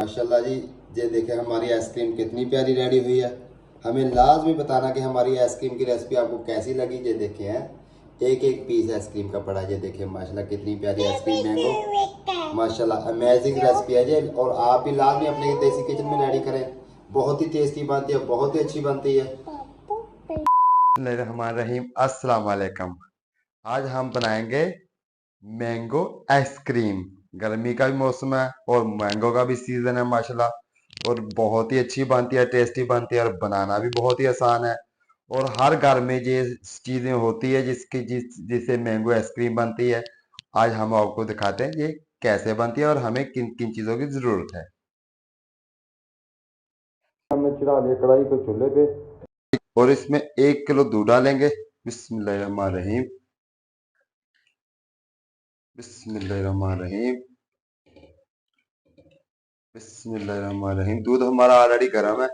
माशाल्लाह जी, ये देखें हमारी आइसक्रीम कितनी प्यारी रेडी हुई है। हमें लाजमी बताना कि हमारी आइसक्रीम की रेसिपी आपको कैसी लगी। ये देखें हैं, एक एक पीस आइसक्रीम का पड़ा। ये देखें माशाल्लाह कितनी प्यारी आइसक्रीम मैंगो, माशाल्लाह अमेजिंग रेसिपी है जी। और आप भी लाजमी अपने देसी किचन में रेडी करें, बहुत ही टेस्टी बनती है, बहुत ही अच्छी बनती है। बिस्मिल्लाहिर्रहमानिर्रहीम, अस्सलाम वालेकुम। आज हम बनाएंगे मैंगो आइसक्रीम। गर्मी का भी मौसम है और मैंगो का भी सीजन है माशाल्लाह, और बहुत ही अच्छी बनती है, टेस्टी बनती है और बनाना भी बहुत ही आसान है। और हर घर में ये चीजें होती है जिससे मैंगो आइसक्रीम बनती है। आज हम आपको दिखाते हैं ये कैसे बनती है और हमें किन किन चीजों की जरूरत है। हमने चढ़ा दिया कढ़ाई को चूल्हे पे और इसमें 1 किलो दूध डालेंगे। बिस्मिल्लाहिर्रहमानिर्रहीम, बिस्मिल्लाहिर्रहमानिर्रहीम, बिस्मिल्लाहिर्रहमानिर्रहीम। दूध हमारा ऑलरेडी गर्म है।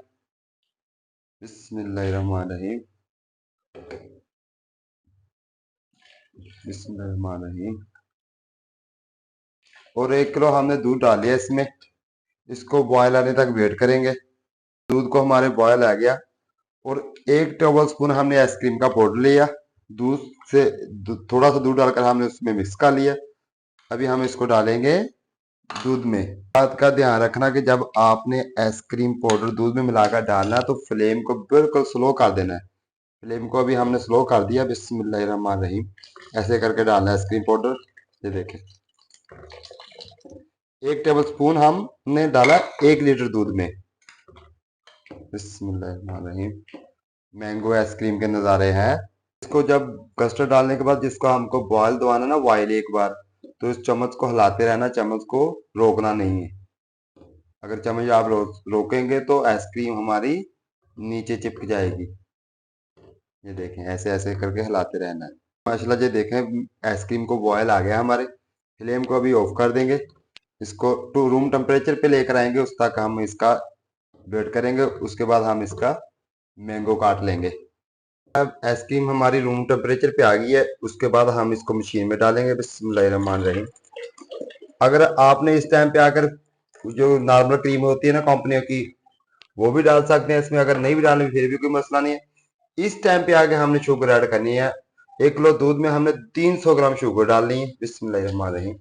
बिस्मिल्लाहिर्रहमानिर्रहीम, बिस्मिल्लाहिर्रहमानिर्रहीम। और 1 किलो हमने दूध डाल लिया इसमें। इसको बॉयल आने तक वेट करेंगे। दूध को हमारे बॉयल आ गया और 1 टेबल स्पून हमने आइसक्रीम का पाउडर लिया। दूध से थोड़ा सा दूध डालकर हमने उसमें मिक्स कर लिया। अभी हम इसको डालेंगे दूध में। बात का ध्यान रखना कि जब आपने आइसक्रीम पाउडर दूध में मिलाकर डालना है तो फ्लेम को बिल्कुल स्लो कर देना है। फ्लेम को अभी हमने स्लो कर दिया। बिस्मिल्लाहिर्रहमानिर्रहीम, ऐसे करके डालना है आइसक्रीम पाउडर। ये देखें, 1 टेबल स्पून हमने डाला 1 लीटर दूध में। बिस्मिल्लाहिर्रहमानिर्रहीम। मैंगो आइसक्रीम के नज़ारे हैं। इसको जब कस्टर्ड डालने के बाद जिसको हमको बॉयल दबाना ना बॉयल एक बार, तो इस चम्मच को हिलाते रहना, चम्मच को रोकना नहीं है। अगर चम्मच आप रोकेंगे तो आइसक्रीम हमारी नीचे चिपक जाएगी। ये देखें, ऐसे ऐसे करके हिलाते रहना है। माशाल्लाह ये देखें आइसक्रीम को बॉयल आ गया हमारे। फ्लेम को अभी ऑफ कर देंगे। इसको टू रूम टेम्परेचर पे लेकर आएंगे, उस तक हम इसका वेट करेंगे। उसके बाद हम इसका मैंगो काट लेंगे। अब आइसक्रीम हमारी रूम टेम्परेचर पे आ गई है। उसके बाद हम इसको मशीन में डालेंगे। बिस्मिल्लाहिर्रहमानिर्रहीम। अगर आपने इस टाइम पे आकर जो नॉर्मल क्रीम होती है ना कंपनियों की, वो भी डाल सकते हैं इसमें। अगर नहीं भी डालें फिर भी कोई मसला नहीं है। इस टाइम पे आके हमने शुगर ऐड करनी है। 1 किलो दूध में हमने 300 ग्राम शुगर डालनी है। बिस्मिल्लाहिर्रहमानिर्रहीम।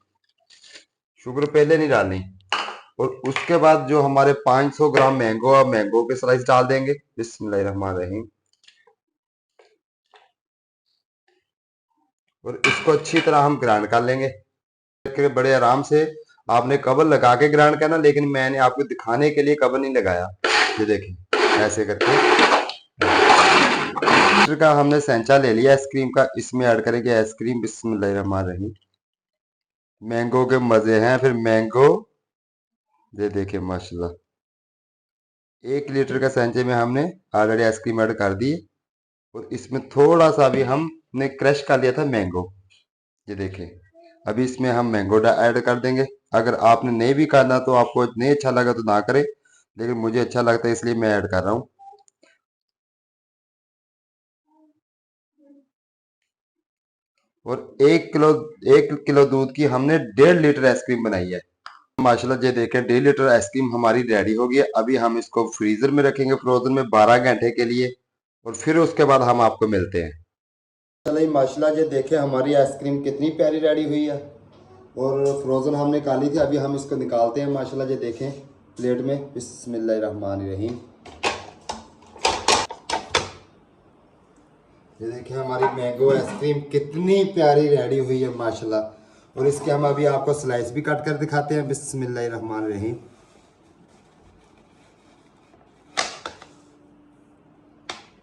शुगर पहले नहीं डालनी। और उसके बाद जो हमारे 500 ग्राम मैंगो और मैंगो के स्लाइस डाल देंगे। बिस्मिल्लाहिर्रहमानिर्रहीम। और इसको अच्छी तरह हम ग्राइंड कर लेंगे। बड़े आराम से आपने कवर लगा के ग्राइंड करना, लेकिन मैंने आपको दिखाने के लिए कवर नहीं लगाया। ये देखिए ऐसे करके का हमने सैंचा ले लिया आइसक्रीम का। इसमें ऐड करेंगे आइसक्रीम। बिस्मिल्लाहिर्रहमानिर्रहीम। मैंगो के मजे हैं फिर मैंगो। ये देखिए माशाल्लाह, 1 लीटर का सैंचे में हमने ऑलरेडी आइसक्रीम ऐड कर दी। और इसमें थोड़ा सा भी हमने क्रश कर लिया था मैंगो। ये देखें, अभी इसमें हम मैंगो ऐड कर देंगे। अगर आपने नहीं भी करना तो आपको नहीं अच्छा लगा तो ना करें, लेकिन मुझे अच्छा लगता है इसलिए मैं ऐड कर रहा हूँ। और 1 किलो दूध की हमने 1.5 लीटर आइसक्रीम बनाई है। माशाल्लाह ये देखें 1.5 लीटर आइसक्रीम हमारी रेडी हो गई है। अभी हम इसको फ्रीजर में रखेंगे, फ्रोजन में 12 घंटे के लिए। और फिर उसके बाद हम आपको मिलते हैं। चलिए माशाल्लाह, ये देखें हमारी आइसक्रीम कितनी प्यारी रेडी हुई है और फ्रोज़न हमने निकाली थी। अभी हम इसको निकालते हैं। माशाल्लाह ये देखें प्लेट में। बिस्मिल्लाहिर्रहमानिर्रहीम। ये देखें हमारी मैंगो आइसक्रीम कितनी प्यारी रेडी हुई है माशाल्लाह। और इसके हम अभी आपको स्लाइस भी काट कर दिखाते हैं। बिस्मिल्लाहिर्रहमानिर्रहीम।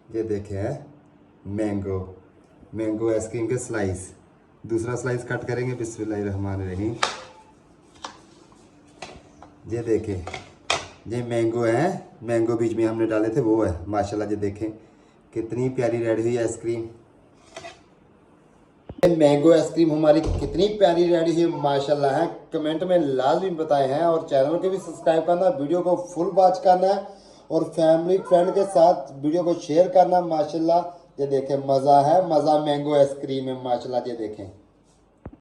ये देखें मैंगो मैंगो आइसक्रीम के स्लाइस। दूसरा स्लाइस कट करेंगे। बिस्मिल्लाहिर्रहमानिर्रहीम। ये देखें, ये मैंगो है, मैंगो बीच में हमने डाले थे वो है। माशाल्लाह ये देखें कितनी प्यारी रेडी हुई आइसक्रीम। मैंगो आइसक्रीम हमारी कितनी प्यारी रेडी हुई माशाल्लाह है। कमेंट में लाजमी बताए हैं और चैनल को भी सब्सक्राइब करना, वीडियो को फुल वॉच करना है और फैमिली फ्रेंड के साथ वीडियो को शेयर करना। माशाल्लाह ये देखें मज़ा है, मज़ा मैंगो आइसक्रीम है माशाल्लाह। ये देखें।